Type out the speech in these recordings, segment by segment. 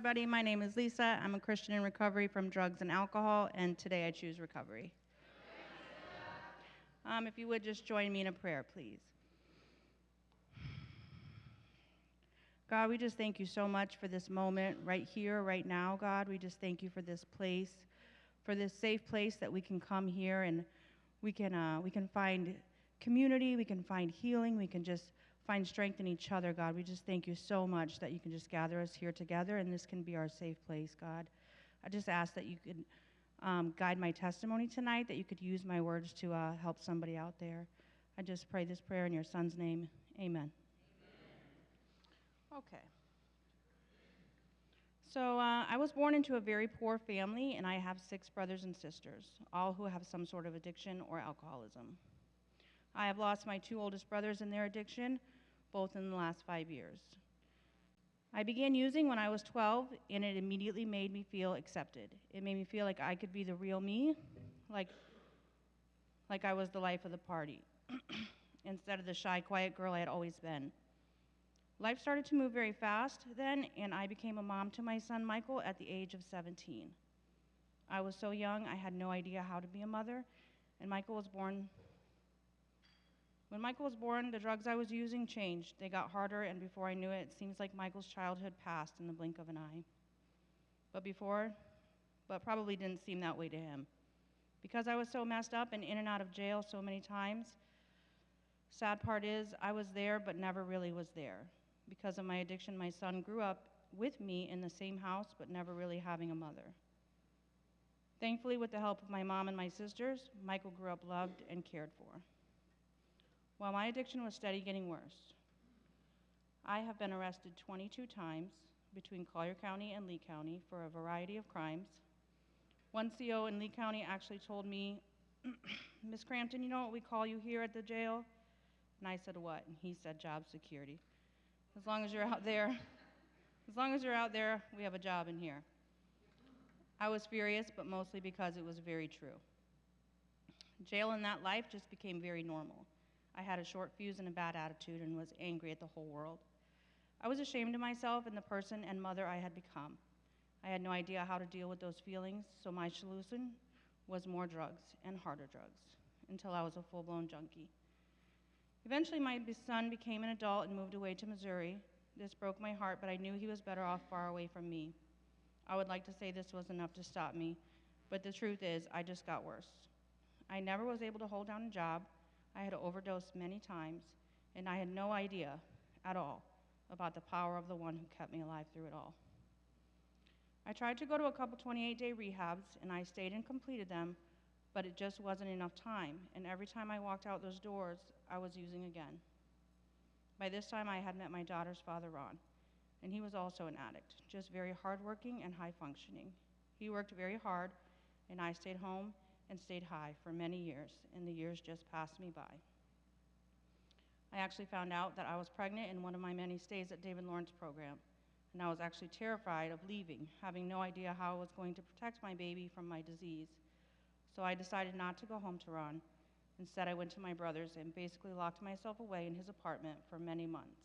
everybody. My name is Lisa. I'm a Christian in recovery from drugs and alcohol, and today I choose recovery. If you would just join me in a prayer, please. God, we just thank you so much for this moment right here, right now, God. We just thank you for this place, for this safe place that we can come here and we can find community, we can find healing, we can just find strength in each other, God. We just thank you so much that you can just gather us here together, and this can be our safe place, God. I just ask that you could guide my testimony tonight, that you could use my words to help somebody out there. I just pray this prayer in your son's name. Amen. Okay. So I was born into a very poor family, and I have 6 brothers and sisters, all who have some sort of addiction or alcoholism. I have lost my 2 oldest brothers in their addiction, both in the last 5 years. I began using when I was 12, and it immediately made me feel accepted. It made me feel like I could be the real me, like I was the life of the party, instead of the shy, quiet girl I had always been. Life started to move very fast then, and I became a mom to my son Michael at the age of 17. I was so young, I had no idea how to be a mother, and Michael was born. When Michael was born, the drugs I was using changed. They got harder, and before I knew it, it seems like Michael's childhood passed in the blink of an eye. But probably didn't seem that way to him. Because I was so messed up and in and out of jail so many times, sad part is I was there but never really was there. Because of my addiction, my son grew up with me in the same house but never really having a mother. Thankfully, with the help of my mom and my sisters, Michael grew up loved and cared for. While my addiction was steady getting worse, I have been arrested 22 times between Collier County and Lee County for a variety of crimes. One CO in Lee County actually told me, "Miss Crampton, you know what we call you here at the jail?" And I said, "What?" And he said, "Job security. As long as you're out there, we have a job in here." I was furious, but mostly because it was very true. Jail and that life just became very normal. I had a short fuse and a bad attitude and was angry at the whole world. I was ashamed of myself and the person and mother I had become. I had no idea how to deal with those feelings, so my solution was more drugs and harder drugs until I was a full-blown junkie. Eventually, my son became an adult and moved away to Missouri. This broke my heart, but I knew he was better off far away from me. I would like to say this was enough to stop me, but the truth is, I just got worse. I never was able to hold down a job. I had overdosed many times, and I had no idea at all about the power of the one who kept me alive through it all. I tried to go to a couple 28-day rehabs, and I stayed and completed them, but it just wasn't enough time, and every time I walked out those doors, I was using again. By this time, I had met my daughter's father, Ron, and he was also an addict, just very hardworking and high-functioning. He worked very hard, and I stayed home and stayed high for many years, and the years just passed me by. I actually found out that I was pregnant in one of my many stays at David Lawrence program, and I was actually terrified of leaving, having no idea how I was going to protect my baby from my disease. So I decided not to go home to Ron. Instead, I went to my brother's and basically locked myself away in his apartment for many months.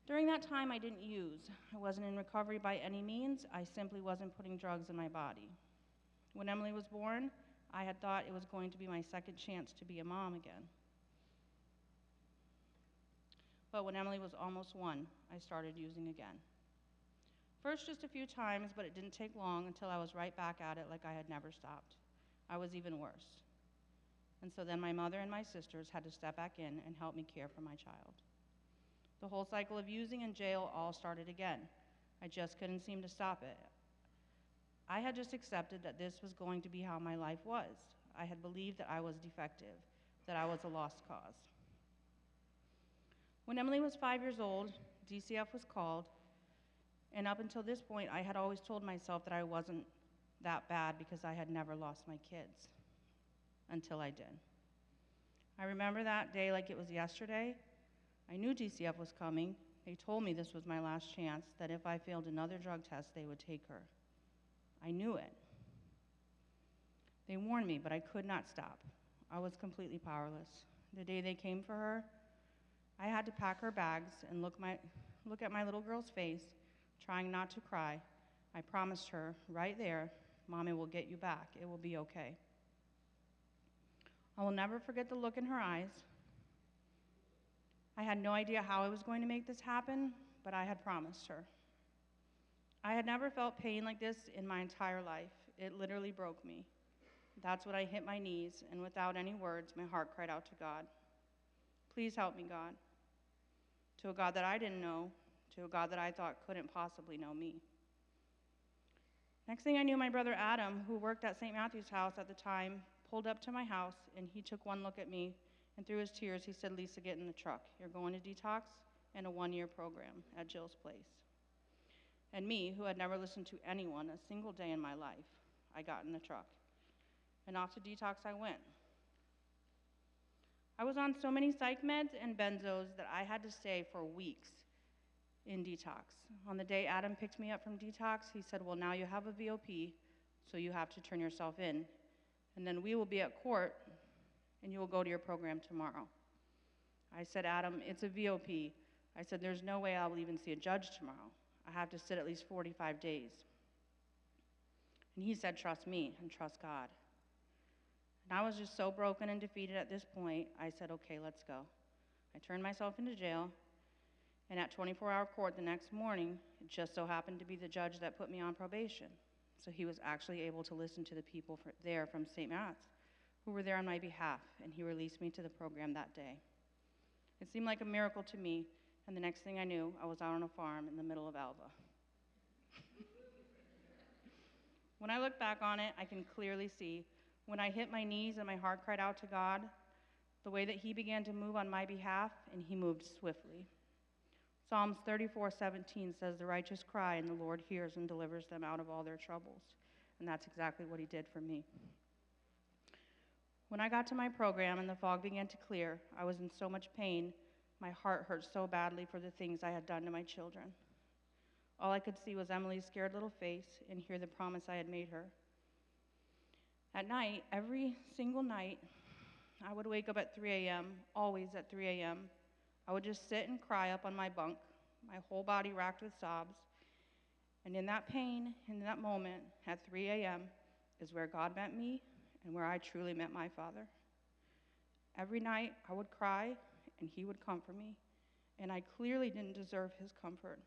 During that time, I didn't use. I wasn't in recovery by any means. I simply wasn't putting drugs in my body. When Emily was born, I had thought it was going to be my second chance to be a mom again. But when Emily was almost 1, I started using again. First just a few times, but it didn't take long until I was right back at it like I had never stopped. I was even worse. And so then my mother and my sisters had to step back in and help me care for my child. The whole cycle of using and jail all started again. I just couldn't seem to stop it. I had just accepted that this was going to be how my life was. I had believed that I was defective, that I was a lost cause. When Emily was 5 years old, DCF was called, and up until this point, I had always told myself that I wasn't that bad because I had never lost my kids, until I did. I remember that day like it was yesterday. I knew DCF was coming. They told me this was my last chance, that if I failed another drug test, they would take her. I knew it. They warned me, but I could not stop. I was completely powerless. The day they came for her, I had to pack her bags and look at my little girl's face, Trying not to cry, I promised her right there, Mommy will get you back. It will be okay. I will never forget the look in her eyes. I had no idea how I was going to make this happen, but I had promised her. I had never felt pain like this in my entire life. It literally broke me. That's when I hit my knees, and without any words, my heart cried out to God. Please help me, God. To a God that I didn't know, to a God that I thought couldn't possibly know me. Next thing I knew, my brother Adam, who worked at St. Matthew's house at the time, pulled up to my house, and he took one look at me, and through his tears, he said, Lisa, get in the truck. You're going to detox and a 1-year program at Jill's place. And me, who had never listened to anyone a single day in my life, I got in the truck. And off to detox I went. I was on so many psych meds and benzos that I had to stay for weeks in detox. On the day Adam picked me up from detox, he said, well, now you have a VOP, so you have to turn yourself in. And then we will be at court, and you will go to your program tomorrow. I said, Adam, it's a VOP. I said, there's no way I will even see a judge tomorrow. I have to sit at least 45 days. And he said, trust me and trust God. And I was just so broken and defeated at this point, I said, okay, let's go. I turned myself into jail, and at 24-hour court the next morning, it just so happened to be the judge that put me on probation. So he was actually able to listen to the people there from St. Matt's who were there on my behalf, and he released me to the program that day. It seemed like a miracle to me, and the next thing I knew, I was out on a farm in the middle of Alva. When I look back on it, I can clearly see when I hit my knees and my heart cried out to God, the way that he began to move on my behalf, and he moved swiftly. Psalms 34:17 says, the righteous cry, and the Lord hears and delivers them out of all their troubles. And that's exactly what he did for me. When I got to my program and the fog began to clear, I was in so much pain, my heart hurt so badly for the things I had done to my children. All I could see was Emily's scared little face and hear the promise I had made her. At night, every single night, I would wake up at 3 a.m., always at 3 a.m. I would just sit and cry up on my bunk, my whole body racked with sobs. And in that pain, in that moment, at 3 a.m., is where God met me and where I truly met my Father. Every night, I would cry, and he would comfort me, and I clearly didn't deserve his comfort.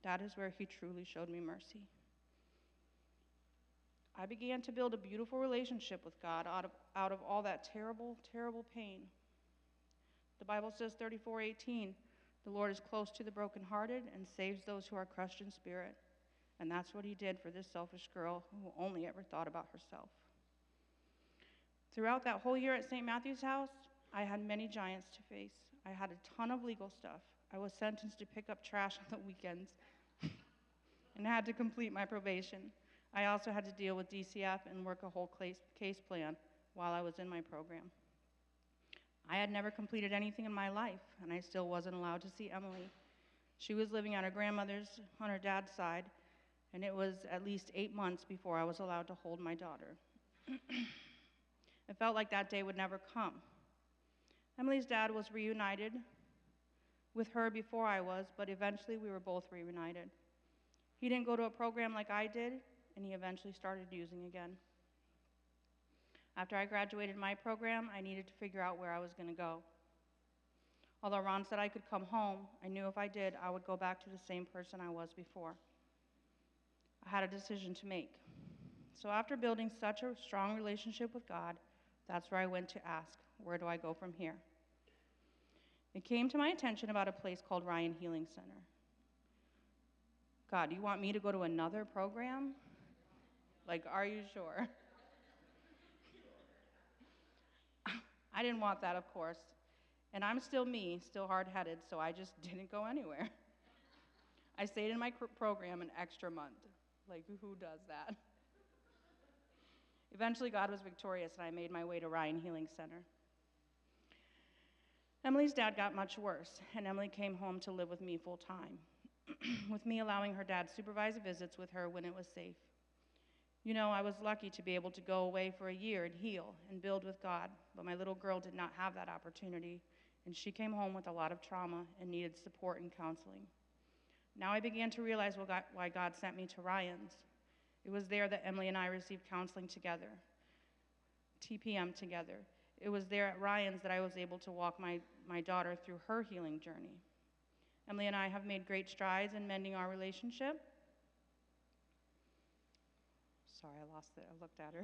That is where he truly showed me mercy. I began to build a beautiful relationship with God out of all that terrible, terrible pain. The Bible says 34:18, the Lord is close to the brokenhearted and saves those who are crushed in spirit. And that's what he did for this selfish girl who only ever thought about herself. Throughout that whole year at St. Matthew's house, I had many giants to face. I had a ton of legal stuff. I was sentenced to pick up trash on the weekends and had to complete my probation. I also had to deal with DCF and work a whole case plan while I was in my program. I had never completed anything in my life, and I still wasn't allowed to see Emily. She was living at her grandmother's on her dad's side, and it was at least 8 months before I was allowed to hold my daughter. It felt like that day would never come. Emily's dad was reunited with her before I was, but eventually we were both reunited. He didn't go to a program like I did, and he eventually started using again. After I graduated my program, I needed to figure out where I was going to go. Although Ron said I could come home, I knew if I did, I would go back to the same person I was before. I had a decision to make. So after building such a strong relationship with God, that's where I went to ask, where do I go from here? It came to my attention about a place called Ryan Healing Center. God, do you want me to go to another program? Like, are you sure? I didn't want that, of course. And I'm still me, still hard-headed, so I just didn't go anywhere. I stayed in my program an extra month. Like, who does that? Eventually, God was victorious, and I made my way to Ryan Healing Center. Emily's dad got much worse, and Emily came home to live with me full-time, with me allowing her dad supervised visits with her when it was safe. You know, I was lucky to be able to go away for a year and heal and build with God, but my little girl did not have that opportunity, and she came home with a lot of trauma and needed support and counseling. Now I began to realize why God sent me to Ryan's. It was there that Emily and I received counseling together, TPM together. It was there at Ryan's that I was able to walk my daughter through her healing journey. Emily and I have made great strides in mending our relationship. Sorry, I lost it. I looked at her.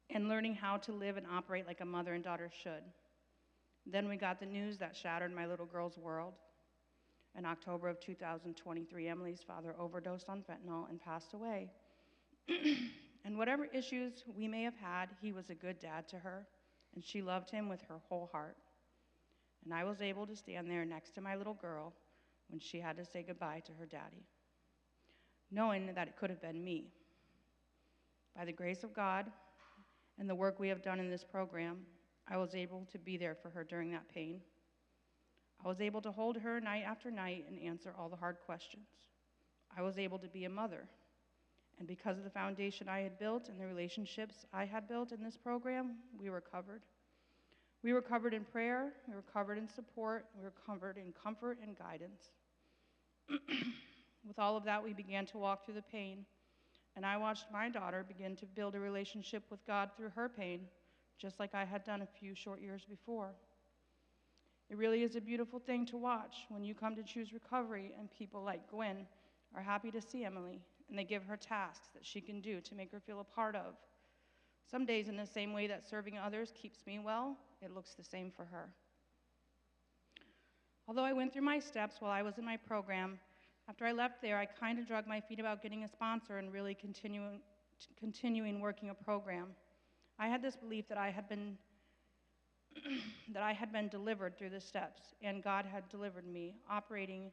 And learning how to live and operate like a mother and daughter should. Then we got the news that shattered my little girl's world. In October of 2023, Emily's father overdosed on fentanyl and passed away. And whatever issues we may have had, he was a good dad to her, and she loved him with her whole heart. And I was able to stand there next to my little girl when she had to say goodbye to her daddy, knowing that it could have been me. By the grace of God and the work we have done in this program, I was able to be there for her during that pain. I was able to hold her night after night and answer all the hard questions. I was able to be a mother. And because of the foundation I had built and the relationships I had built in this program, we were covered. We were covered in prayer, we were covered in support, we were covered in comfort and guidance. With all of that, we began to walk through the pain, and I watched my daughter begin to build a relationship with God through her pain, just like I had done a few short years before. It really is a beautiful thing to watch when you come to Choose Recovery and people like Gwen are happy to see Emily, and they give her tasks that she can do to make her feel a part of. Some days, in the same way that serving others keeps me well, it looks the same for her. Although I went through my steps while I was in my program, after I left there, I kind of dragged my feet about getting a sponsor and really continuing working a program. I had this belief that I had been delivered through the steps, and God had delivered me. Operating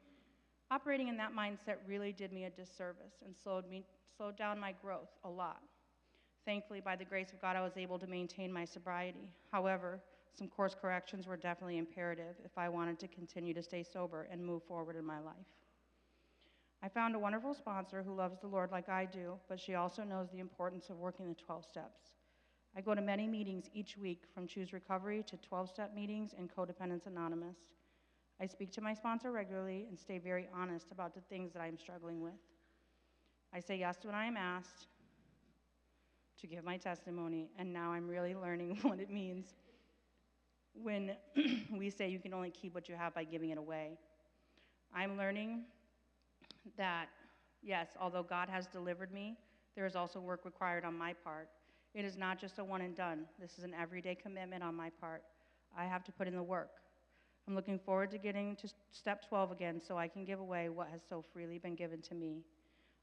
in that mindset really did me a disservice and slowed down my growth a lot. Thankfully, by the grace of God, I was able to maintain my sobriety. However, some course corrections were definitely imperative if I wanted to continue to stay sober and move forward in my life. I found a wonderful sponsor who loves the Lord like I do, but she also knows the importance of working the 12 steps. I go to many meetings each week, from Choose Recovery to 12-step meetings and Codependence Anonymous. I speak to my sponsor regularly and stay very honest about the things that I am struggling with. I say yes when I am asked to give my testimony, and now I'm really learning what it means when we say you can only keep what you have by giving it away. I'm learning that, yes, although God has delivered me, there is also work required on my part. It is not just a one and done. This is an everyday commitment on my part. I have to put in the work. I'm looking forward to getting to step 12 again so I can give away what has so freely been given to me.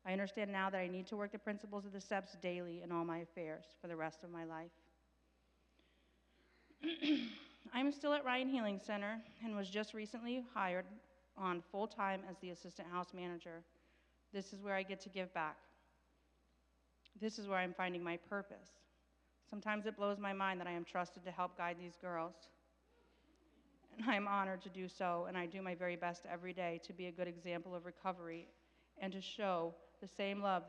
I understand now that I need to work the principles of the steps daily in all my affairs for the rest of my life. I'm still at Ryan Healing Center and was just recently hired on full-time as the assistant house manager. This is where I get to give back. This is where I'm finding my purpose. Sometimes it blows my mind that I am trusted to help guide these girls. And I am honored to do so, and I do my very best every day to be a good example of recovery and to show the same love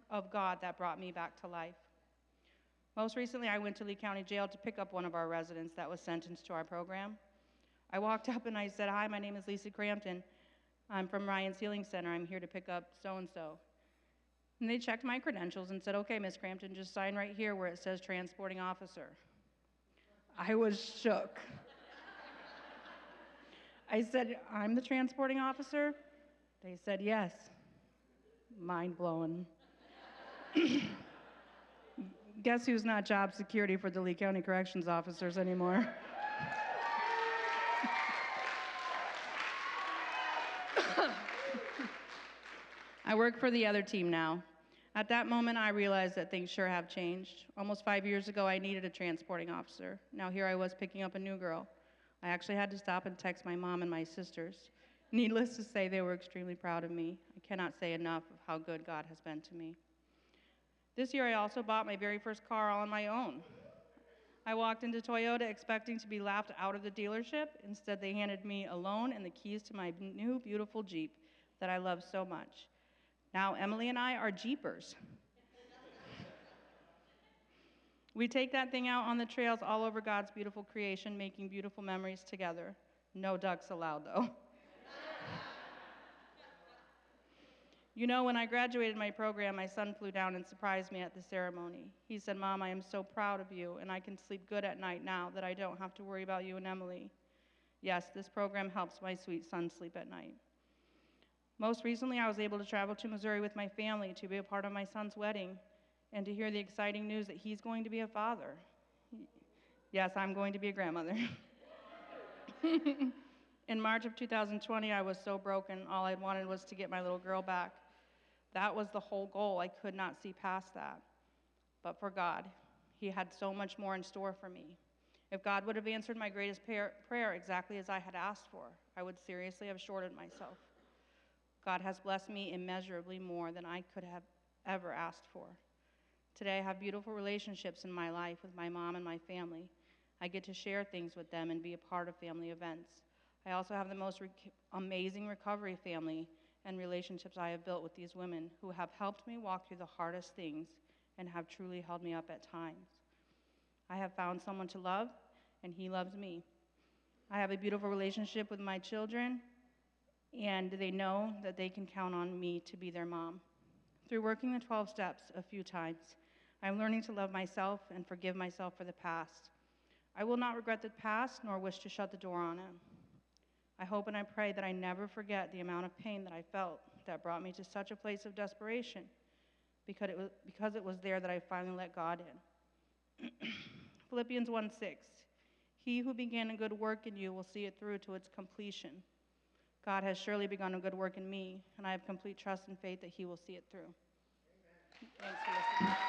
of God that brought me back to life. Most recently, I went to Lee County Jail to pick up one of our residents that was sentenced to our program. I walked up and I said, "Hi, my name is Lisa Crampton. I'm from Ryan's Healing Center. I'm here to pick up so-and-so." And they checked my credentials and said, "Okay, Ms. Crampton, just sign right here where it says transporting officer." I was shook. I said, "I'm the transporting officer?" They said, "Yes." Mind blowing. Guess who's not job security for the Lee County Corrections officers anymore? I work for the other team now. At that moment, I realized that things sure have changed. Almost 5 years ago, I needed a transporting officer. Now here I was picking up a new girl. I actually had to stop and text my mom and my sisters. Needless to say, they were extremely proud of me. I cannot say enough of how good God has been to me. This year, I also bought my very first car all on my own. I walked into Toyota expecting to be laughed out of the dealership. Instead, they handed me a loan and the keys to my new, beautiful Jeep that I love so much. Now, Emily and I are Jeepers. We take that thing out on the trails all over God's beautiful creation, making beautiful memories together. No ducks allowed, though. You know, when I graduated my program, my son flew down and surprised me at the ceremony. He said, "Mom, I am so proud of you, and I can sleep good at night now that I don't have to worry about you and Emily." Yes, this program helps my sweet son sleep at night. Most recently, I was able to travel to Missouri with my family to be a part of my son's wedding and to hear the exciting news that he's going to be a father. Yes, I'm going to be a grandmother. In March of 2020, I was so broken, all I wanted was to get my little girl back. That was the whole goal. I could not see past that. But for God, He had so much more in store for me. If God would have answered my greatest prayer exactly as I had asked for, I would seriously have shorted myself. God has blessed me immeasurably more than I could have ever asked for. Today, I have beautiful relationships in my life with my mom and my family. I get to share things with them and be a part of family events. I also have the most amazing recovery family and relationships I have built with these women who have helped me walk through the hardest things and have truly held me up at times. I have found someone to love, and he loves me. I have a beautiful relationship with my children, and they know that they can count on me to be their mom. Through working the 12 steps a few times, I'm learning to love myself and forgive myself for the past. I will not regret the past nor wish to shut the door on it. I hope and I pray that I never forget the amount of pain that I felt that brought me to such a place of desperation, because it was there that I finally let God in. Philippians 1:6, "He who began a good work in you will see it through to its completion." God has surely begun a good work in me, and I have complete trust and faith that He will see it through. Thanks for listening.